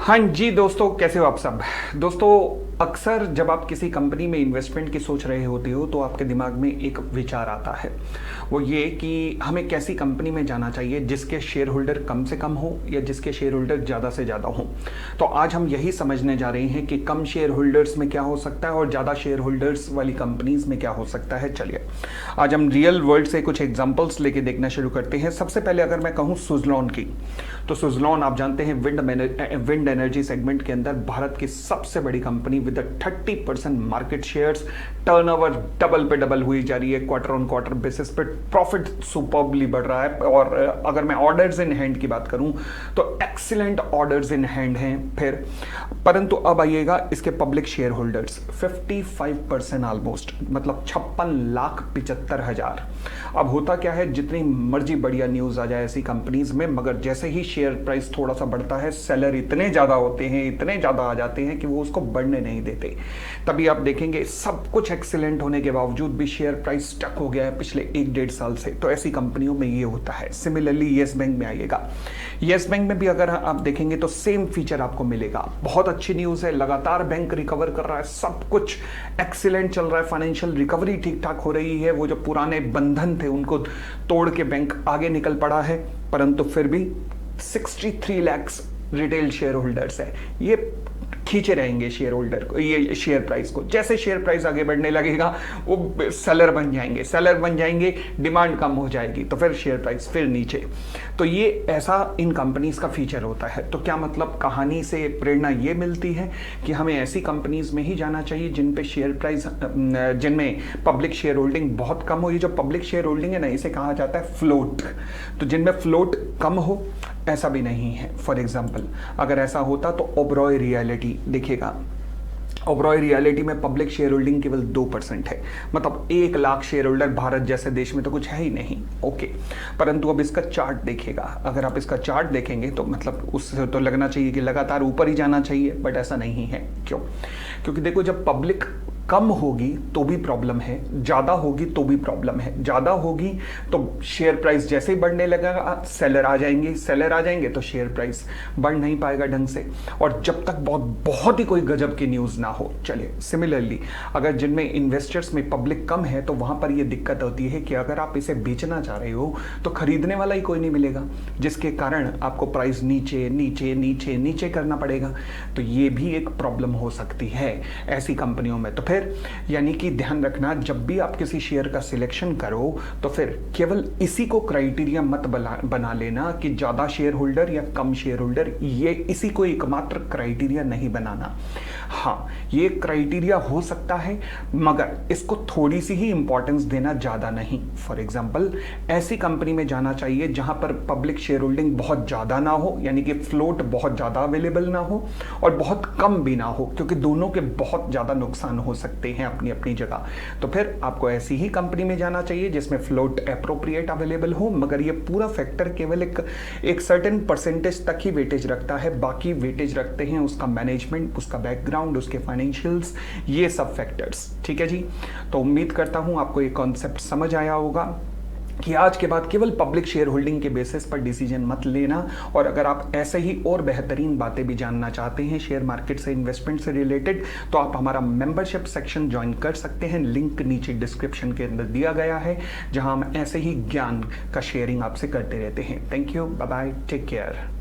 हाँ जी दोस्तों, कैसे हो आप सब। दोस्तों, अक्सर जब आप किसी कंपनी में इन्वेस्टमेंट की सोच रहे होते हो तो आपके दिमाग में एक विचार आता है, वो ये कि हमें कैसी कंपनी में जाना चाहिए जिसके शेयर होल्डर कम से कम हो या जिसके शेयर होल्डर ज़्यादा से ज़्यादा हो। तो आज हम यही समझने जा रहे हैं कि कम शेयर होल्डर्स में क्या हो सकता है और ज़्यादा शेयर होल्डर्स वाली कंपनीज में क्या हो सकता है। चलिए आज हम रियल वर्ल्ड से कुछ एग्जाम्पल्स लेके देखना शुरू करते हैं। सबसे पहले अगर मैं कहूँ सुज़लॉन की, तो सुज़लॉन आप जानते हैं विंड एनर्जी सेगमेंट के अंदर भारत की सबसे बड़ी company with 30% market shares. Turnover double पे डबल हुई जा रही है, क्वार्टर ऑन क्वार्टर बेसिस पे प्रॉफिट सुपर्बली बढ़ रहा है। और अगर मैं ऑर्डर्स इन हैंड की बात करूं तो एक्सीलेंट ऑर्डर्स इन हैंड हैं। फिर परंतु अब आइएगा इसके पब्लिक शेयर होल्डर्स 55% ऑलमोस्ट, मतलब 56,75,000। अब होता क्या है, जितनी मर्जी बढ़िया न्यूज आ जाए ऐसी कंपनीज में, मगर जैसे ही शेयर प्राइस थोड़ा सा बढ़ता है सेलर इतने ज्यादा होते हैं, इतने ज्यादा आ जाते हैं कि वो उसको बढ़ने नहीं देते। तभी आप देखेंगे सब कुछ एक्सीलेंट होने के बावजूद भी शेयर प्राइस स्टक हो गया है पिछले 1-1.5 साल से। तो ऐसी कंपनियों में ये होता है। सिमिलरली येस बैंक में आइएगा, येस बैंक में भी अगर आप देखेंगे तो सेम फीचर आपको मिलेगा। बहुत अच्छी न्यूज है, लगातार बैंक रिकवर कर रहा है, सब कुछ एक्सीलेंट चल रहा है, फाइनेंशियल रिकवरी ठीक ठाक हो रही है। वो जो पुराने बंधन थे उनको तोड़ के बैंक आगे निकल पड़ा है, परंतु फिर भी 63 लाख रिटेल शेयर होल्डर्स है, ये खींचे रहेंगे शेयर होल्डर को, ये शेयर प्राइस को। जैसे शेयर प्राइस आगे बढ़ने लगेगा वो सेलर बन जाएंगे, डिमांड कम हो जाएगी तो फिर शेयर प्राइस फिर नीचे। तो ये ऐसा इन कंपनीज का फीचर होता है। तो क्या मतलब, कहानी से प्रेरणा ये मिलती है कि हमें ऐसी कंपनीज में ही जाना चाहिए जिन पे शेयर प्राइस, जिनमें पब्लिक शेयर होल्डिंग बहुत कम हो। ये जो पब्लिक शेयर होल्डिंग है ना, इसे कहा जाता है फ्लोट। तो जिनमें फ्लोट कम हो, ऐसा भी नहीं है। फॉर एग्जाम्पल अगर ऐसा होता तो ओबरॉय रियलिटी देखिएगा, ओबरॉय रियलिटी में पब्लिक शेयर होल्डिंग केवल 2% है, मतलब 1 लाख शेयर होल्डर भारत जैसे देश में तो कुछ है ही नहीं। ओके, परंतु अब इसका चार्ट देखिएगा, अगर आप इसका चार्ट देखेंगे तो मतलब उससे तो लगना चाहिए कि लगातार ऊपर ही जाना चाहिए, बट ऐसा नहीं है। क्यों? क्योंकि देखो, जब पब्लिक कम होगी तो भी प्रॉब्लम है, ज़्यादा होगी तो भी प्रॉब्लम है। ज़्यादा होगी तो शेयर प्राइस जैसे ही बढ़ने लगेगा सेलर आ जाएंगे तो शेयर प्राइस बढ़ नहीं पाएगा ढंग से, और जब तक बहुत ही कोई गजब की न्यूज़ ना हो। चलिए सिमिलरली अगर जिनमें इन्वेस्टर्स में पब्लिक कम है तो वहाँ पर ये दिक्कत होती है कि अगर आप इसे बेचना चाह रहे हो तो खरीदने वाला ही कोई नहीं मिलेगा, जिसके कारण आपको प्राइस नीचे नीचे नीचे नीचे करना पड़ेगा। तो ये भी एक प्रॉब्लम हो सकती है ऐसी कंपनियों में। तो फिर यानी कि ध्यान रखना, जब भी आप किसी शेयर का सिलेक्शन करो तो फिर केवल इसी को क्राइटेरिया मत बना लेना कि ज्यादा शेयर होल्डर या कम शेयर होल्डर, ये इसी को एकमात्र क्राइटेरिया नहीं बनाना। हाँ, ये क्राइटेरिया हो सकता है मगर इसको थोड़ी सी ही इंपॉर्टेंस देना, ज्यादा नहीं। फॉर एग्जांपल ऐसी कंपनी में जाना चाहिए जहां पर पब्लिक शेयर होल्डिंग बहुत ज्यादा ना हो, यानी कि फ्लोट बहुत ज्यादा अवेलेबल ना हो और बहुत कम भी ना हो, क्योंकि दोनों के बहुत ज्यादा नुकसान हो सकते हैं अपनी अपनी जगह। तो फिर आपको ऐसी ही कंपनी में जाना चाहिए जिसमें फ्लोट एप्रोप्रिएट अवेलेबल हो, मगर ये पूरा फैक्टर केवल एक सर्टेन परसेंटेज तक ही वेटेज रखता है, बाकी वेटेज रखते हैं उसका मैनेजमेंट, उसका बैकग्राउंड, उसके फाइनेंशियल्स, ये सब फैक्टर्स। ठीक है जी, तो उम्मीद करता हूं आपको ये कॉन्सेप्ट समझ आया होगा कि आज के बाद केवल पब्लिक शेयर होल्डिंग के बेसिस पर डिसीजन मत लेना। और अगर आप ऐसे ही और बेहतरीन बातें भी जानना चाहते हैं शेयर मार्केट से, इन्वेस्टमेंट से रिलेटेड, तो आप हमारा मेंबरशिप सेक्शन ज्वाइन कर सकते हैं। लिंक नीचे डिस्क्रिप्शन के अंदर दिया गया है, जहां हम ऐसे ही ज्ञान का शेयरिंग आपसे करते रहते हैं। Thank you, bye bye, take care.